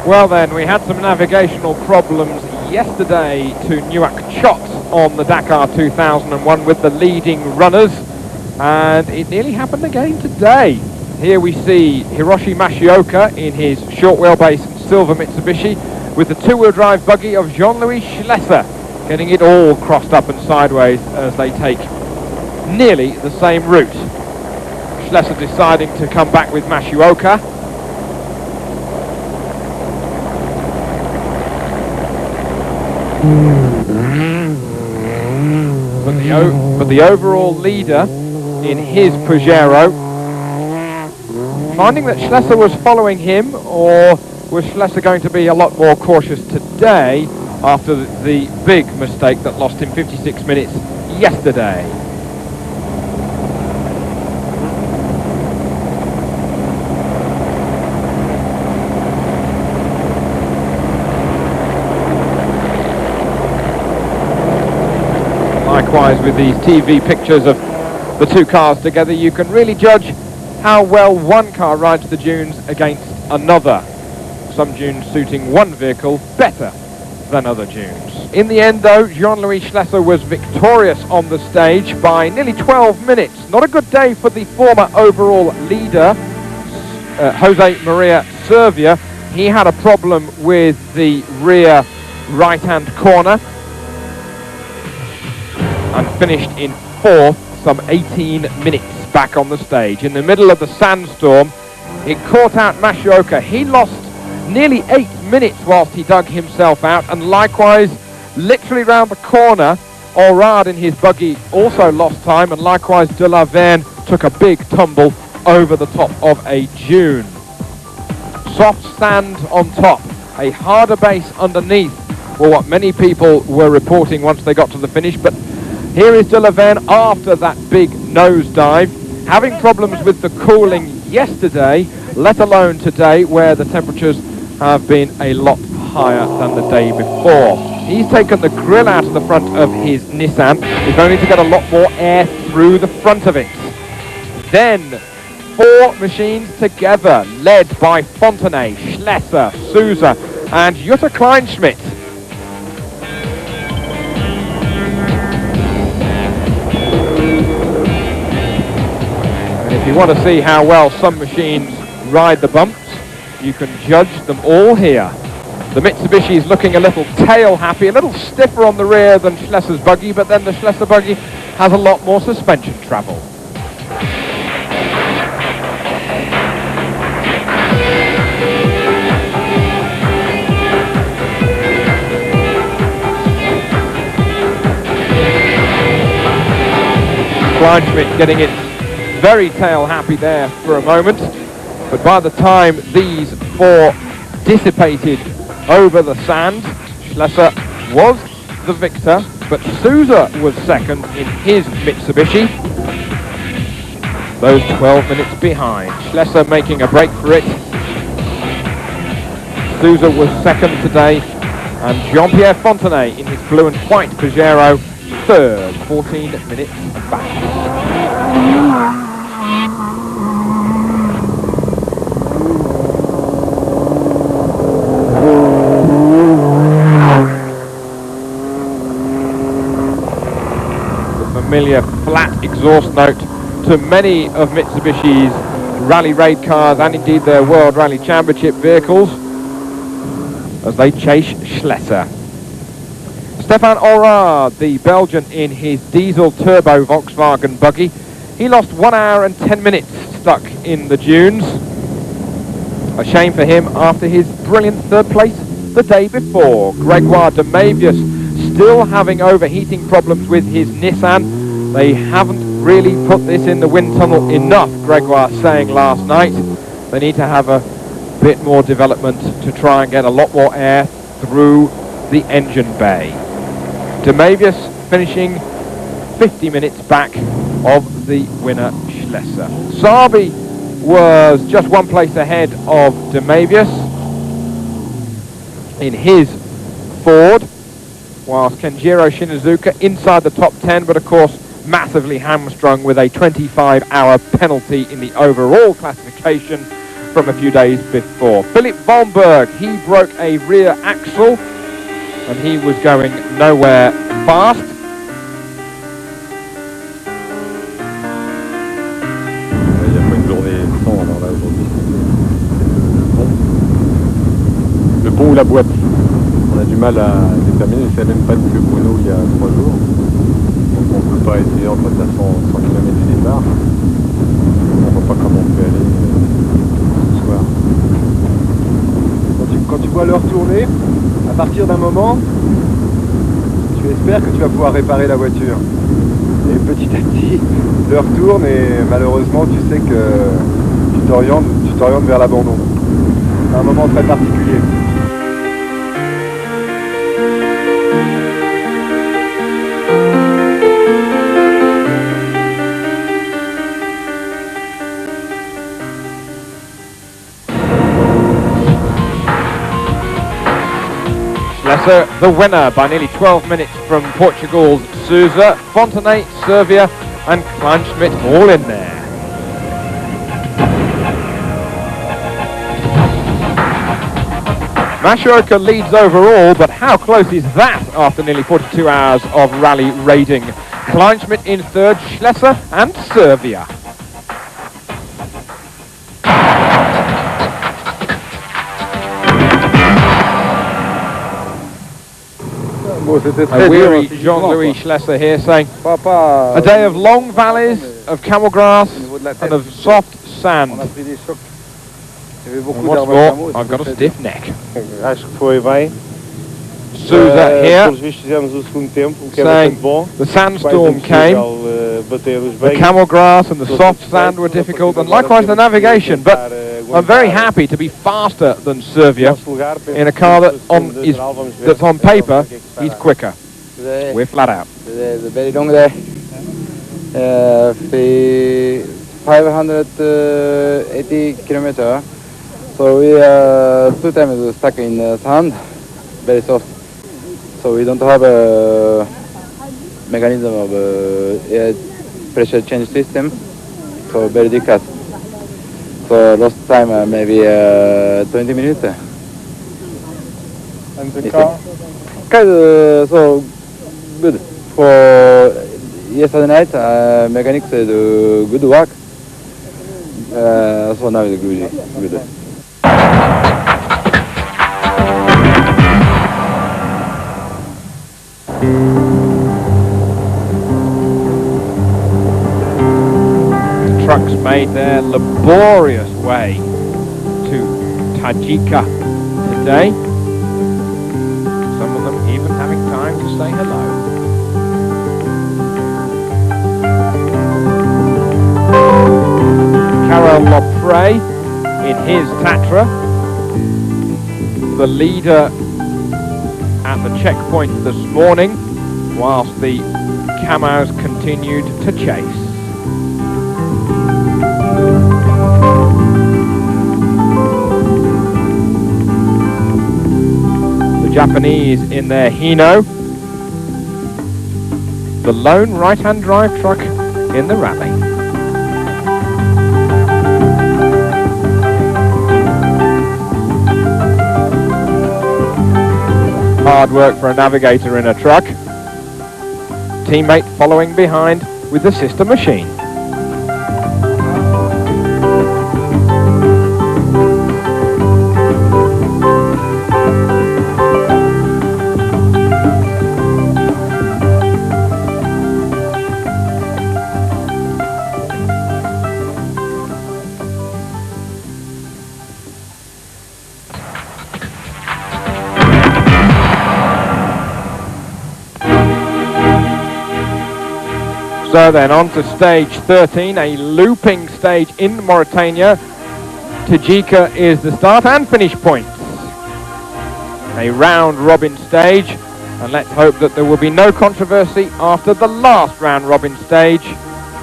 Well then, we had some navigational problems yesterday to Nouakchott on the Dakar 2001 with the leading runners, and it nearly happened again today. Here we see Hiroshi Mashioka in his short wheelbase silver Mitsubishi with the two-wheel drive buggy of Jean-Louis Schlesser, getting it all crossed up and sideways as they take nearly the same route. Schlesser deciding to come back with Mashioka. But the overall leader in his Pajero, finding that Schlesser was following him, or was Schlesser going to be a lot more cautious today after the big mistake that lost him 56 minutes yesterday? Likewise, with these TV pictures of the two cars together, you can really judge how well one car rides the dunes against another. Some dunes suiting one vehicle better than other dunes. In the end though, Jean-Louis Schlesser was victorious on the stage by nearly 12 minutes. Not a good day for the former overall leader, Jose Maria Servia. He had a problem with the rear right-hand corner and finished in fourth, some 18 minutes back on the stage. In the middle of the sandstorm, it caught out Mashioka. He lost nearly 8 minutes whilst he dug himself out, and likewise, literally round the corner, Orad in his buggy also lost time, and likewise De La Verne took a big tumble over the top of a dune. Soft sand on top, a harder base underneath were what many people were reporting once they got to the finish, but here is De La Verne after that big nosedive, having problems with the cooling yesterday, let alone today, where the temperatures have been a lot higher than the day before. He's taken the grill out of the front of his Nissan, if only to get a lot more air through the front of it. Then, four machines together, led by Fontenay, Schlesser, Sousa and Jutta Kleinschmidt. If you want to see how well some machines ride the bumps, you can judge them all here. The Mitsubishi is looking a little tail happy, a little stiffer on the rear than Schlesser's buggy, but then the Schlesser buggy has a lot more suspension travel. Kleinschmidt getting it very tail happy there for a moment, but by the time these four dissipated over the sand, Schlesser was the victor, but Sousa was second in his Mitsubishi. Those 12 minutes behind. Schlesser making a break for it. Sousa was second today, and Jean-Pierre Fontenay in his blue and white Pajero third, 14 minutes back. Familiar flat exhaust note to many of Mitsubishi's rally raid cars and indeed their World Rally Championship vehicles as they chase Schlesser. Stefan Orad, the Belgian in his diesel turbo Volkswagen buggy, he lost 1 hour and 10 minutes stuck in the dunes. A shame for him after his brilliant third place the day before. Gregoire de Mavius still having overheating problems with his Nissan. They haven't really put this in the wind tunnel enough, Gregoire saying last night. They need to have a bit more development to try and get a lot more air through the engine bay. De Mavius finishing 50 minutes back of the winner, Schlesser. Sabi was just one place ahead of De Mavius in his Ford, whilst Kenjiro Shinizuka inside the top 10, but of course massively hamstrung with a 25-hour penalty in the overall classification from a few days before. Philip Volberg, he broke a rear axle and he was going nowhere fast. Il n'y a pas une journée sans alors là aujourd'hui. Le pont ou la boîte, on a du mal à déterminer. C'est la même panne que Bruno il y a 3 jours. Donc on ne peut pas essayer entre 100 km du départ. On ne voit pas comment on peut aller ce soir. Quand tu vois l'heure tourner, à partir d'un moment, tu espères que tu vas pouvoir réparer la voiture. Et petit à petit, l'heure tourne et malheureusement, tu sais que tu t'orientes vers l'abandon. C'est un moment très particulier. Schlesser, the winner by nearly 12 minutes from Portugal's Sousa, Fontenay, Servia and Kleinschmidt all in there. Mashoka leads overall, but how close is that after nearly 42 hours of rally raiding? Kleinschmidt in third, Schlesser and Servia. A weary Jean-Louis Schlesser here saying, a day of long valleys, of camel grass and of soft sand. And what's more, I've got a stiff neck. Acho que foi bem. Sousa here Fizemos o segundo tempo, o que é saying bastante bom. the sandstorm came, Bater os the camel grass and the soft sand were difficult, and likewise the navigation, but I'm very happy to be faster than Servia in a car that's on paper is quicker. We're flat out. It's a very long day. 580 kilometers. So we are 2 times stuck in the sand, very soft. So we don't have a mechanism of air pressure change system. So very difficult. So lost time maybe 20 minutes. And the car? So good. For yesterday night, mechanics did good work. So now it's good. Trucks made their laborious way to Tajika today. Some of them even having time to say hello. Karel Lopre in his Tatra, the leader at the checkpoint this morning, whilst the Camos continued to chase. The Japanese in their Hino, the lone right-hand drive truck in the rally. Hard work for a navigator in a truck. Teammate following behind with the sister machine. So then on to stage 13, a looping stage in Mauritania. Tajika is the start and finish points. A round robin stage, and let's hope that there will be no controversy after the last round robin stage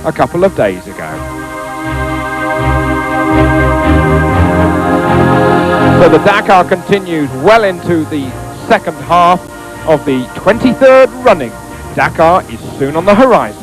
a couple of days ago. So the Dakar continues well into the second half of the 23rd running. Dakar is soon on the horizon.